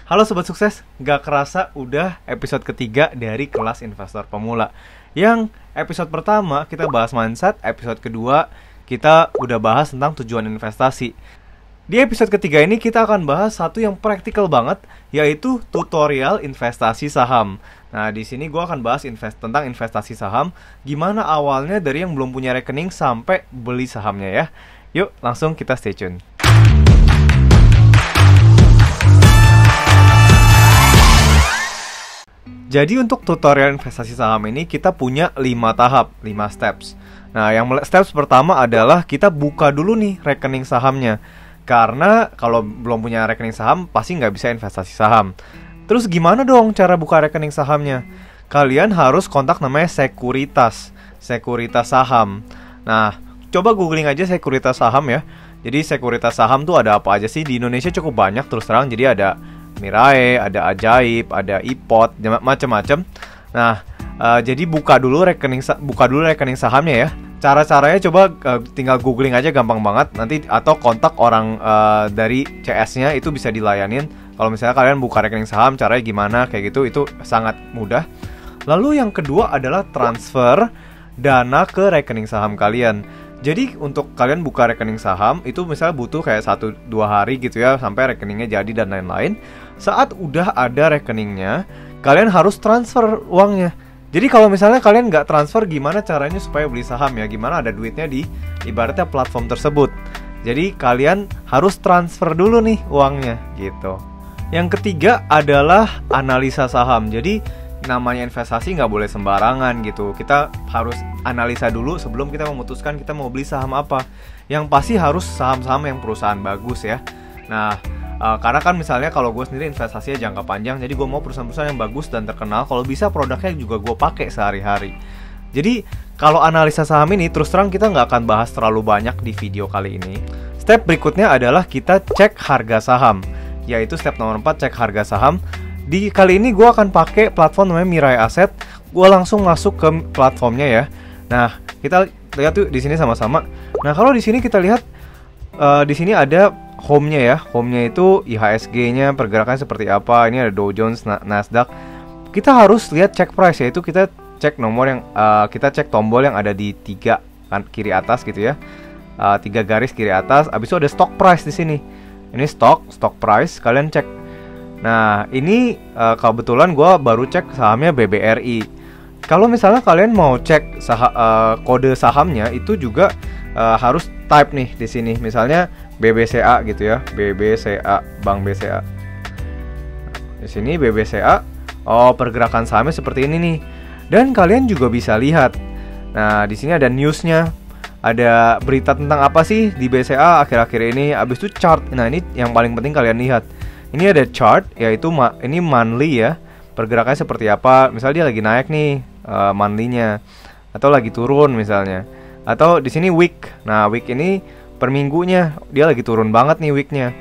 Halo Sobat Sukses, gak kerasa udah episode ketiga dari kelas investor pemula. Yang episode pertama kita bahas mindset, episode kedua kita udah bahas tentang tujuan investasi. Di episode ketiga ini kita akan bahas satu yang praktikal banget, yaitu tutorial investasi saham. Nah, di sini gue akan bahas tentang investasi saham, gimana awalnya dari yang belum punya rekening sampai beli sahamnya ya. Yuk, langsung kita stay tune. Jadi untuk tutorial investasi saham ini kita punya 5 tahap, 5 steps. Nah, yang steps pertama adalah kita buka dulu nih rekening sahamnya. Karena kalau belum punya rekening saham pasti nggak bisa investasi saham. Terus gimana dong cara buka rekening sahamnya? Kalian harus kontak namanya sekuritas saham. Nah, coba googling aja sekuritas saham ya. Jadi sekuritas saham tuh ada apa aja sih? Di Indonesia cukup banyak terus terang. Jadi ada Mirae, ada Ajaib, ada iPod, macam-macam. Nah, jadi buka dulu rekening sahamnya ya. Cara-caranya coba tinggal googling aja, gampang banget. Nanti atau kontak orang dari CS-nya itu bisa dilayanin. Kalau misalnya kalian buka rekening saham, caranya gimana kayak gitu, itu sangat mudah. Lalu yang kedua adalah transfer dana ke rekening saham kalian. Jadi untuk kalian buka rekening saham itu misalnya butuh kayak 1-2 hari gitu ya sampai rekeningnya jadi dan lain-lain. Saat udah ada rekeningnya, kalian harus transfer uangnya. Jadi kalau misalnya kalian nggak transfer, gimana caranya supaya beli saham ya? Gimana ada duitnya di ibaratnya platform tersebut. Jadi kalian harus transfer dulu nih uangnya gitu. Yang ketiga adalah analisa saham. Jadi namanya investasi nggak boleh sembarangan gitu. Kita harus analisa dulu sebelum kita memutuskan kita mau beli saham apa. Yang pasti harus saham-saham yang perusahaan bagus ya. Nah, karena kan misalnya kalau gue sendiri investasinya jangka panjang, jadi gue mau perusahaan-perusahaan yang bagus dan terkenal. Kalau bisa produknya juga gue pakai sehari-hari. Jadi kalau analisa saham ini terus terang kita nggak akan bahas terlalu banyak di video kali ini. Step berikutnya adalah kita cek harga saham, yaitu step nomor 4, cek harga saham. Di kali ini gue akan pakai platform namanya Mirai Asset. Gue langsung masuk ke platformnya ya. Nah, kita lihat tuh di sini sama-sama. Nah, kalau di sini kita lihat di sini ada home-nya ya. Home-nya itu IHSG-nya pergerakannya seperti apa. Ini ada Dow Jones, Nasdaq. Kita harus lihat check price, yaitu kita cek nomor yang kita cek tombol yang ada di 3 kan, kiri atas gitu ya. 3 garis kiri atas. Abis itu ada stock price di sini. Ini stock price, kalian cek. Nah, ini kebetulan gue baru cek sahamnya BBRI. Kalau misalnya kalian mau cek kode sahamnya, itu juga harus type nih di sini. Misalnya BBCA gitu ya, BBCA, Bank BCA. Di sini BBCA. Oh, pergerakan sahamnya seperti ini nih. Dan kalian juga bisa lihat. Nah, di sini ada newsnya. Ada berita tentang apa sih di BCA akhir-akhir ini. Habis itu chart. Nah, ini yang paling penting kalian lihat. Ini ada chart, yaitu ini monthly ya. Pergerakannya seperti apa. Misalnya dia lagi naik nih monthly-nya, atau lagi turun misalnya. Atau di sini week. Nah, week ini per minggunya dia lagi turun banget nih weeknya.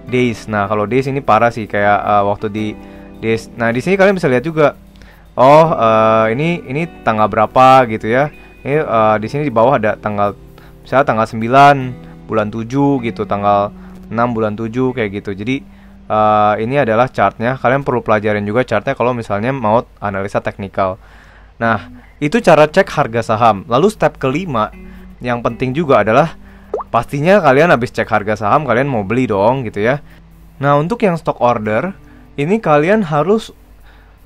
Days. Nah, kalau days ini parah sih kayak waktu di days. Nah, di sini kalian bisa lihat juga. Oh, ini tanggal berapa gitu ya. Ini di sini di bawah ada tanggal, misalnya tanggal 9 bulan 7 gitu, tanggal 6 bulan 7 kayak gitu. Jadi ini adalah chartnya. Kalian perlu pelajarin juga chartnya kalau misalnya mau analisa teknikal. Nah, itu cara cek harga saham. Lalu step kelima yang penting juga adalah pastinya kalian habis cek harga saham, kalian mau beli dong gitu ya. Nah, untuk yang stock order, ini kalian harus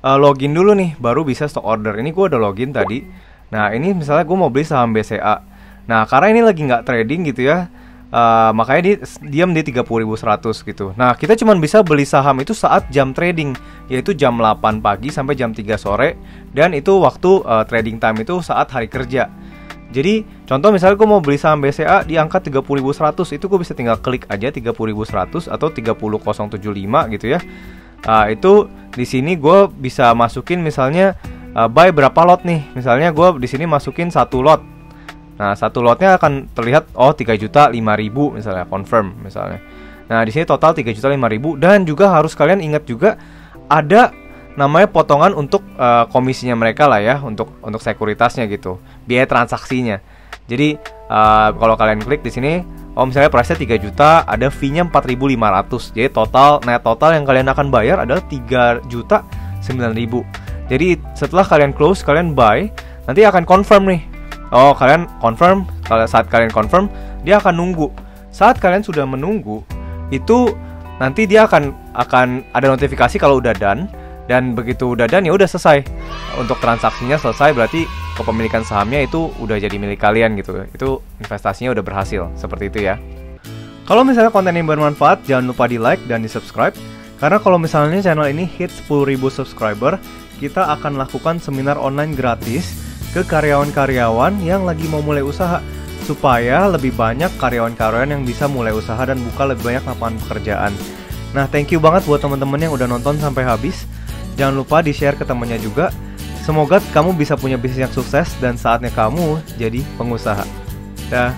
login dulu nih, baru bisa stock order. Ini gue udah login tadi. Nah, ini misalnya gue mau beli saham BCA. Nah, karena ini lagi nggak trading gitu ya, makanya diam di 30.100 gitu. Nah, kita cuma bisa beli saham itu saat jam trading, yaitu jam 8 pagi sampai jam 3 sore. Dan itu waktu trading time itu saat hari kerja. Jadi contoh misalnya gue mau beli saham BCA di angka 30.100, itu gue bisa tinggal klik aja 30.100 atau 30.075 gitu ya. Itu di sini gue bisa masukin misalnya buy berapa lot nih. Misalnya gue di sini masukin 1 lot. Nah, 1 lotnya akan terlihat 3.500.000 misalnya, confirm misalnya. Nah, di sini total 3.500.000. Dan juga harus kalian ingat juga ada namanya potongan untuk komisinya mereka lah ya, untuk sekuritasnya gitu, biaya transaksinya. Jadi kalau kalian klik di sini Oh misalnya price-nya 3 juta, ada fee-nya 4.500. Jadi net total yang kalian akan bayar adalah 3.009.000. Jadi setelah kalian close, kalian buy, nanti akan confirm nih. Oh kalian confirm, saat kalian confirm, dia akan nunggu. Saat kalian sudah menunggu, itu nanti dia akan ada notifikasi kalau udah done. Dan begitu udah done ya udah selesai. Untuk transaksinya selesai, berarti kepemilikan sahamnya itu udah jadi milik kalian gitu. Itu investasinya udah berhasil, seperti itu ya. Kalau misalnya konten ini bermanfaat, jangan lupa di like dan di subscribe. Karena kalau misalnya channel ini hit 10.000 subscriber, kita akan lakukan seminar online gratis ke karyawan-karyawan yang lagi mau mulai usaha, supaya lebih banyak karyawan-karyawan yang bisa mulai usaha dan buka lebih banyak lapangan pekerjaan. Nah, thank you banget buat teman-teman yang udah nonton sampai habis. Jangan lupa di-share ke temannya juga. Semoga kamu bisa punya bisnis yang sukses dan saatnya kamu jadi pengusaha. Dah.